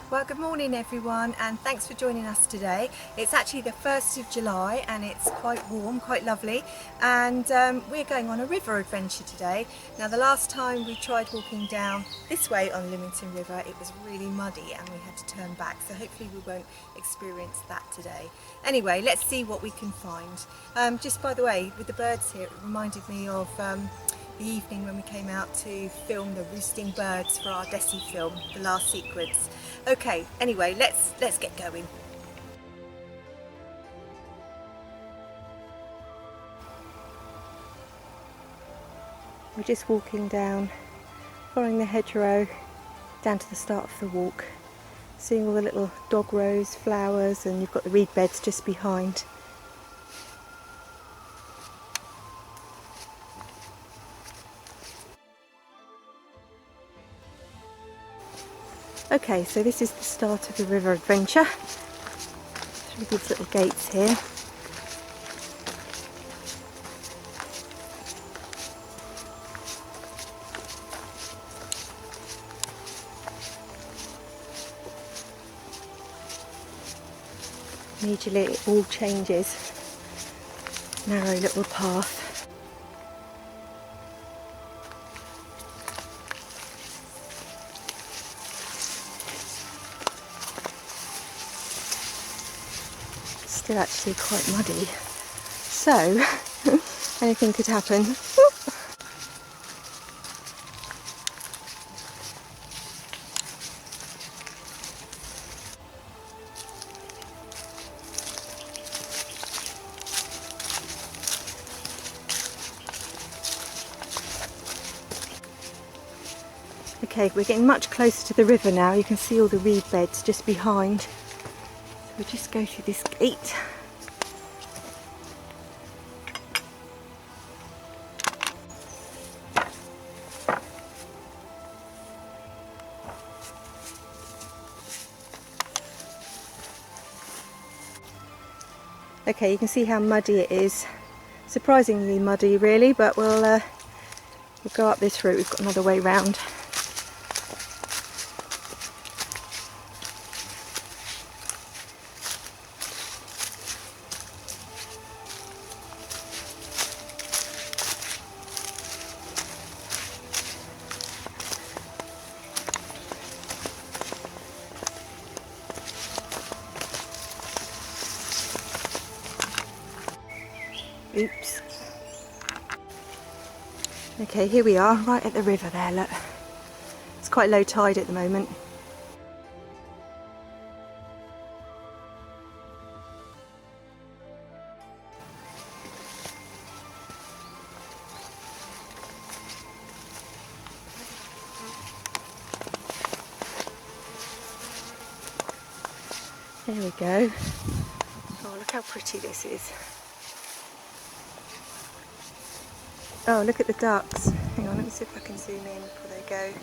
Well, good morning everyone, and thanks for joining us today. It's actually the 1st of July and it's quite warm, quite lovely, and we're going on a river adventure today. Now, the last time we tried walking down this way on Lymington River, it was really muddy and we had to turn back, so hopefully we won't experience that today. Anyway, let's see what we can find. Just by the way, with the birds here, it reminded me of the evening when we came out to film the roosting birds for our Dessie film, the last sequence. Okay, anyway, let's get going. We're just walking down, following the hedgerow down to the start of the walk, seeing all the little dog rose, flowers, and you've got the reed beds just behind. Okay, so this is the start of the river adventure through these little gates here. Immediately it all changes. Narrow little path. Still actually quite muddy, so anything could happen. Okay, we're getting much closer to the river now. You can see all the reed beds just behind. So we'll just go through this gate. Okay, you can see how muddy it is. Surprisingly muddy really, but we'll go up this route. We've got another way round. Oops. Okay, here we are, right at the river there, look. It's quite low tide at the moment. There we go. Oh, look how pretty this is. Oh, look at the ducks. Hang on, let me see if I can zoom in before they go.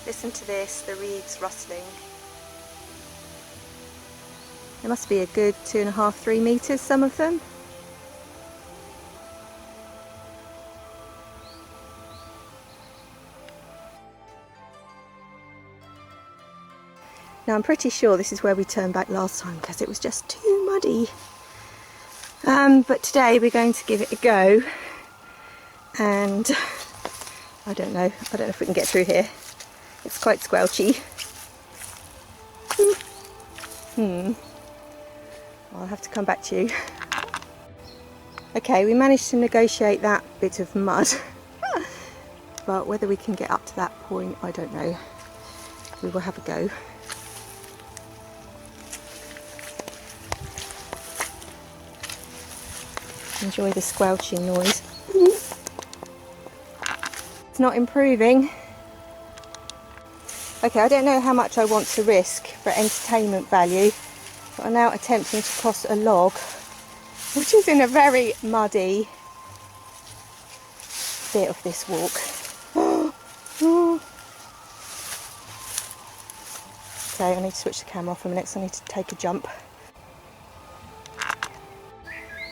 Listen to this, the reeds rustling. There must be a good 2.5, 3 metres, some of them. Now I'm pretty sure this is where we turned back last time because it was just too muddy. But today we're going to give it a go, and I don't know if we can get through here. It's quite squelchy. I'll have to come back to you. Okay, we managed to negotiate that bit of mud, but whether we can get up to that point, I don't know. We will have a go. Enjoy the squelching noise. It's not improving. Okay, I don't know how much I want to risk for entertainment value, but I'm now attempting to cross a log, which is in a very muddy bit of this walk. Okay, I need to switch the camera off for a minute, so I need to take a jump.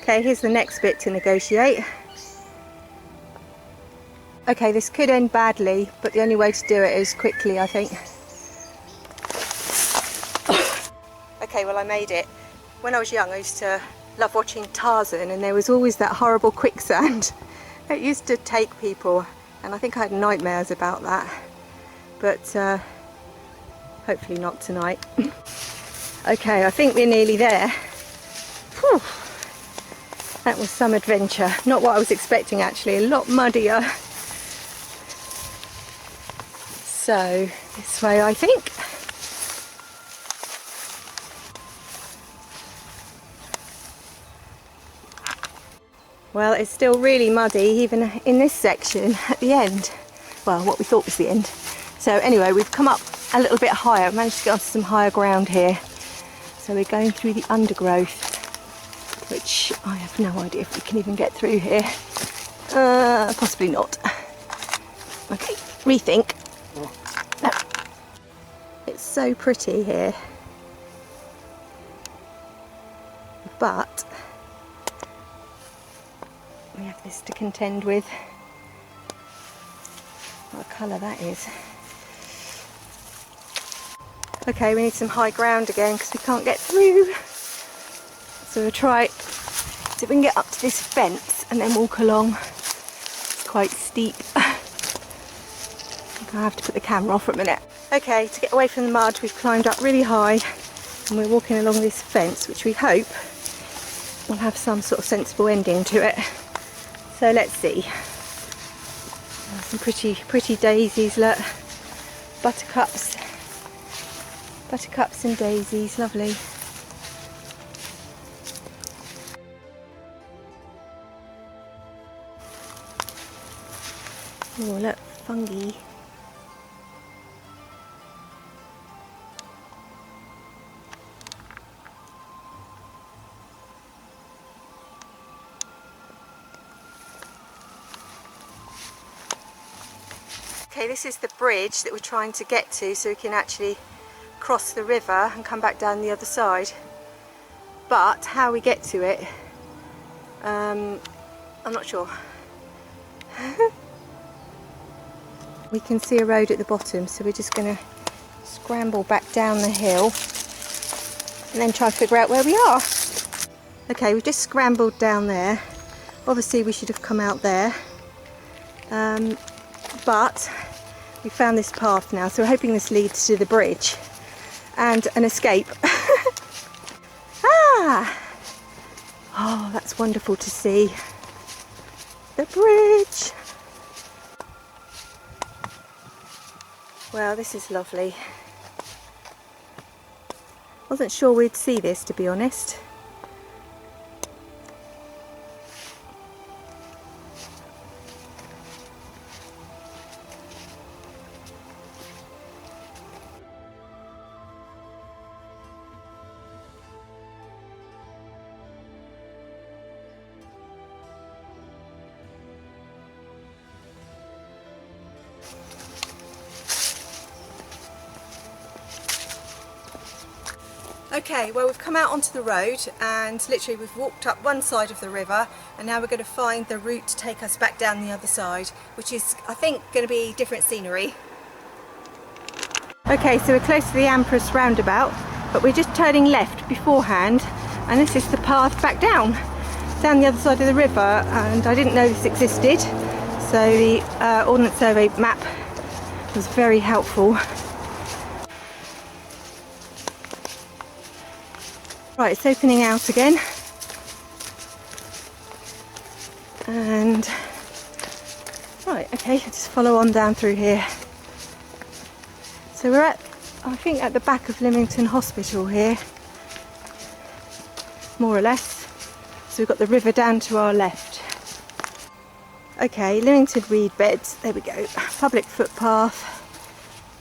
Okay, here's the next bit to negotiate. Okay, this could end badly, but the only way to do it is quickly, I think. Okay, well, I made it. When I was young, I used to love watching Tarzan, and there was always that horrible quicksand. It used to take people, and I think I had nightmares about that. But hopefully not tonight. Okay, I think we're nearly there. Whew. That was some adventure. Not what I was expecting, actually. A lot muddier. So, this way, I think. Well, it's still really muddy, even in this section at the end. Well, what we thought was the end. So anyway, we've come up a little bit higher. Managed to get onto some higher ground here. So we're going through the undergrowth, which I have no idea if we can even get through here. Possibly not. Okay, rethink. No. It's so pretty here, but we have this to contend with. What colour that is. Okay, we need some high ground again because we can't get through. So we'll try, see if we can get up to this fence and then walk along. It's quite steep. I have to put the camera off for a minute. Okay, to get away from the mud, we've climbed up really high and we're walking along this fence, which we hope will have some sort of sensible ending to it. So let's see. Some pretty daisies, look. Buttercups and daisies, lovely. Oh, look, fungi. Okay, this is the bridge that we're trying to get to so we can actually cross the river and come back down the other side. But how we get to it, I'm not sure. We can see a road at the bottom, so we're just going to scramble back down the hill and then try to figure out where we are. Okay, we've just scrambled down there. Obviously we should have come out there, but we found this path now, so we're hoping this leads to the bridge and an escape. Ah! Oh, that's wonderful to see. The bridge. Well, this is lovely. Wasn't sure we'd see this, to be honest. Okay, well, we've come out onto the road and literally we've walked up one side of the river and now we're going to find the route to take us back down the other side, which is, I think, going to be different scenery. Okay, so we're close to the Empress roundabout, but we're just turning left beforehand and this is the path back down the other side of the river, and I didn't know this existed, so the Ordnance Survey map was very helpful. Right, it's opening out again, and right, okay, just follow on down through here. So we're at, I think, at the back of Lymington Hospital here, more or less. So we've got the river down to our left. Okay, Lymington Reedbeds, there we go, public footpath,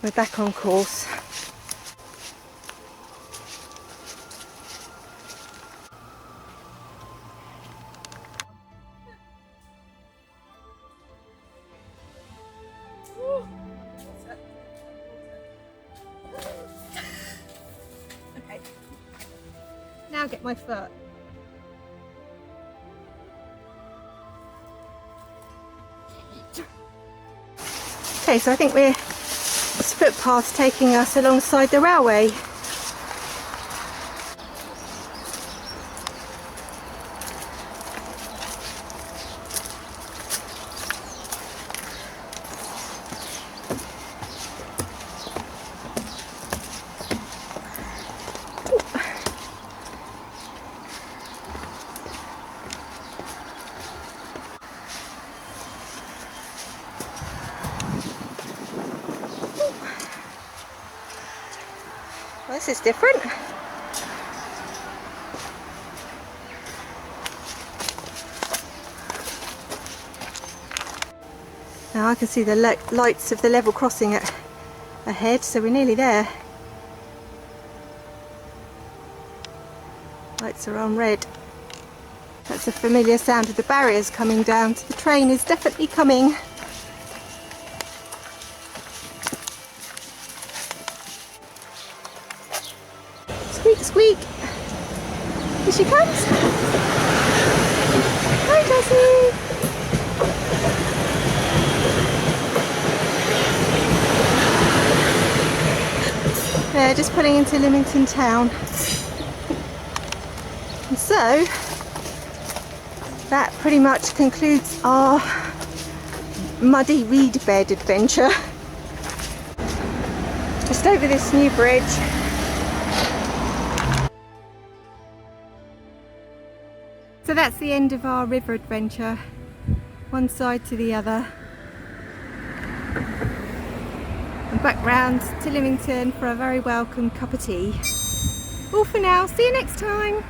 we're back on course. Okay, now get my foot. Okay, so I think this footpath's taking us alongside the railway. Well, this is different. Now I can see the lights of the level crossing ahead, so we're nearly there. Lights are on red. That's a familiar sound of the barriers coming down, so the train is definitely coming. Squeak, squeak. Here she comes. Hi, Dessie. They're just pulling into Lymington town. And so, that pretty much concludes our muddy reed bed adventure. Just over this new bridge. So that's the end of our river adventure, one side to the other. And back round to Lymington for a very welcome cup of tea. All for now, see you next time.